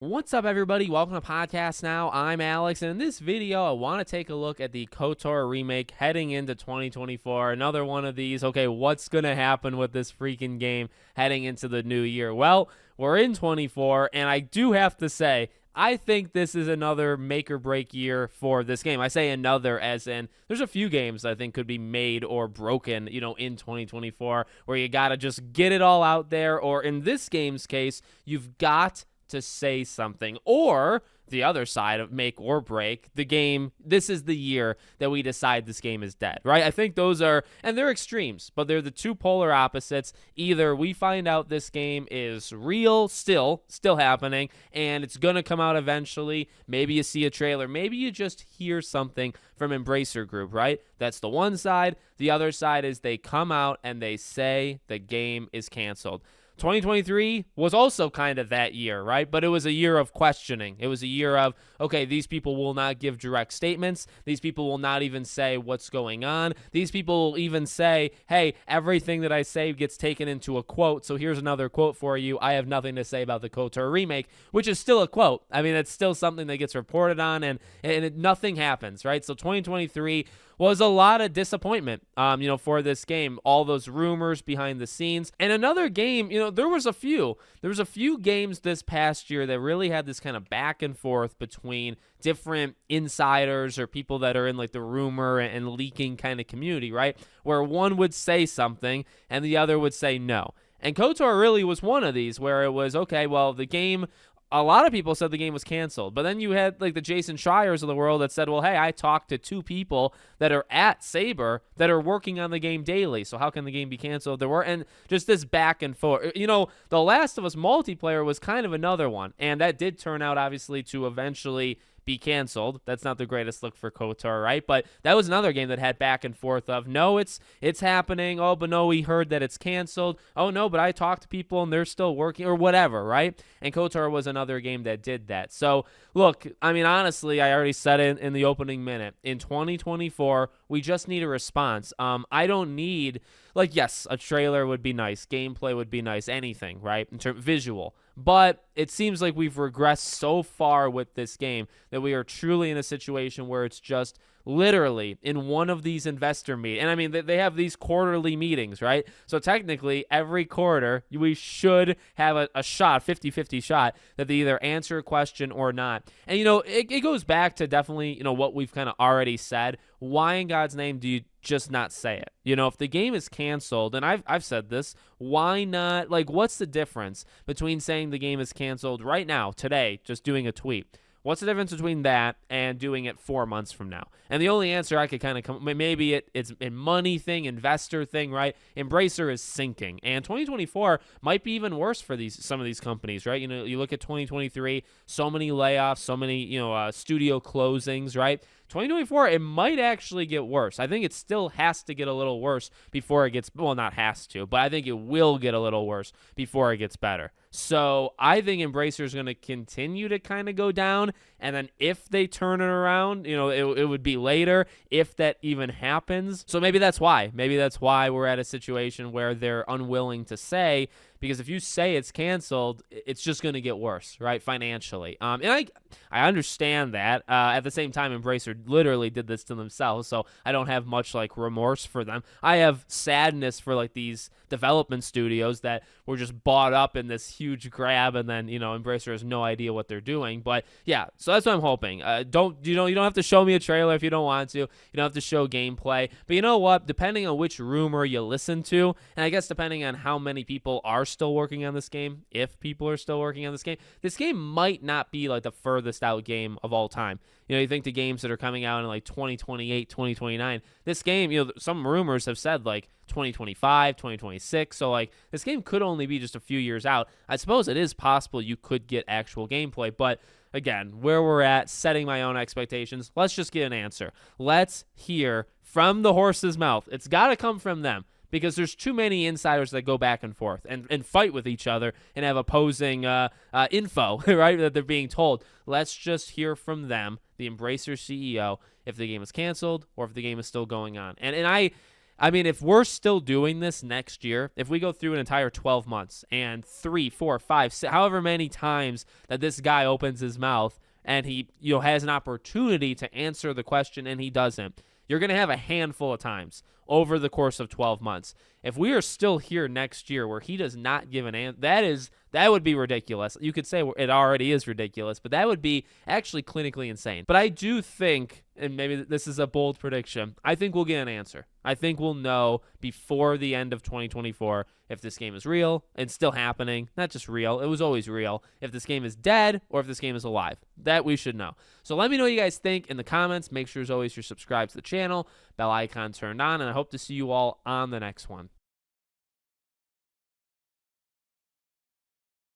What's up, everybody? Welcome to Podcast Now. I'm Alex, and in this video, I want to take a look at the KOTOR Remake heading into 2024. Another one of these, okay, what's going to happen with this freaking game heading into the new year? Well, we're in 24, and I do have to say, I think this is another make or break year for this game. I say another as in there's a few games I think could be made or broken, in 2024 where you got to just get it all out there, or in this game's case, you've got to say something. Or the other side of make or break the game, this is the year that we decide this game is dead, right? I think those are, and they're extremes, but they're the two polar opposites. Either we find out this game is real, still happening, and it's gonna come out eventually. Maybe you see a trailer, maybe you just hear something from Embracer Group, right? That's the one side. The other side is they come out and they say the game is canceled. 2023 was also kind of that year, right? But it was a year of questioning. It was a year of, okay, these people will not give direct statements. These people will not even say what's going on. These people will even say, hey, everything that I say gets taken into a quote. So here's another quote for you. I have nothing to say about the KOTOR remake, which is still a quote. I mean, it's still something that gets reported on, and nothing happens, right? So 2023 was a lot of disappointment, for this game. All those rumors behind the scenes. And another game, there was a few games this past year that really had this kind of back and forth between different insiders or people that are in like the rumor and leaking kind of community, right? Where one would say something and the other would say no. And KOTOR really was one of these where it was, okay, well, the game, a lot of people said the game was canceled, but then you had like the Jason Schreiers of the world that said, well, hey, I talked to two people that are at Saber that are working on the game daily, so how can the game be canceled? And just this back and forth. The Last of Us multiplayer was kind of another one, and that did turn out obviously to eventually be canceled. That's not the greatest look for KOTOR, right? But that was another game that had back and forth of, no, it's happening. Oh, but no, we heard that it's canceled. Oh, no, but I talked to people and they're still working, or whatever, right? And KOTOR was another game that did that. So, look, I mean, honestly, I already said it in the opening minute. In 2024, we just need a response. I don't need, yes, a trailer would be nice. Gameplay would be nice. Anything, right? In terms visual. But it seems like we've regressed so far with this game that we are truly in a situation where it's just literally in one of these investor meetings. And I mean, they have these quarterly meetings, right? So technically, every quarter, we should have a shot, 50-50 shot, that they either answer a question or not. And, it goes back to definitely, what we've kind of already said. Why in God's name do you just not say it? If the game is canceled, and I've said this, why not? What's the difference between saying the game is canceled right now, today, just doing a tweet? What's the difference between that and doing it 4 months from now? And the only answer I could kind of come, maybe it's a money thing, investor thing, right? Embracer is sinking, and 2024 might be even worse for some of these companies, right? You look at 2023, so many layoffs, so many studio closings, right? 2024, it might actually get worse. I think it still has to get a little worse before it gets, well, not has to, but I think it will get a little worse before it gets better. So I think Embracer is going to continue to kind of go down, and then if they turn it around, it would be later if that even happens. So maybe that's why. Maybe that's why we're at a situation where they're unwilling to say, because if you say it's canceled, it's just going to get worse, right, financially. And I understand that. At the same time, Embracer literally did this to themselves, so I don't have much remorse for them. I have sadness for these development studios that were just bought up in this huge grab, and then Embracer has no idea what they're doing. But yeah, so that's what I'm hoping. You don't have to show me a trailer if you don't want to. You don't have to show gameplay. But you know what? Depending on which rumor you listen to, and I guess depending on how many people are still working on this game, if people are still working on this game might not be the furthest out game of all time. You think the games that are coming out in 2028, 2029, this game, some rumors have said 2025, 2026. So this game could only be just a few years out. I suppose it is possible you could get actual gameplay, but again, where we're at, setting my own expectations, let's just get an answer. Let's hear from the horse's mouth. It's got to come from them, because there's too many insiders that go back and forth and fight with each other and have opposing info, right, that they're being told. Let's just hear from them, the Embracer CEO, if the game is canceled or if the game is still going on. And I mean, if we're still doing this next year, if we go through an entire 12 months and 3, 4, 5, 6, however many times that this guy opens his mouth and he has an opportunity to answer the question and he doesn't, you're going to have a handful of times over the course of 12 months. If we are still here next year where he does not give an answer, that would be ridiculous. You could say it already is ridiculous, but that would be actually clinically insane. But I do think, and maybe this is a bold prediction, I think we'll get an answer. I think we'll know before the end of 2024 if this game is real and still happening. Not just real, it was always real. If this game is dead or if this game is alive. That we should know. So let me know what you guys think in the comments. Make sure as always you're subscribed to the channel, bell icon turned on, and I hope to see you all on the next one.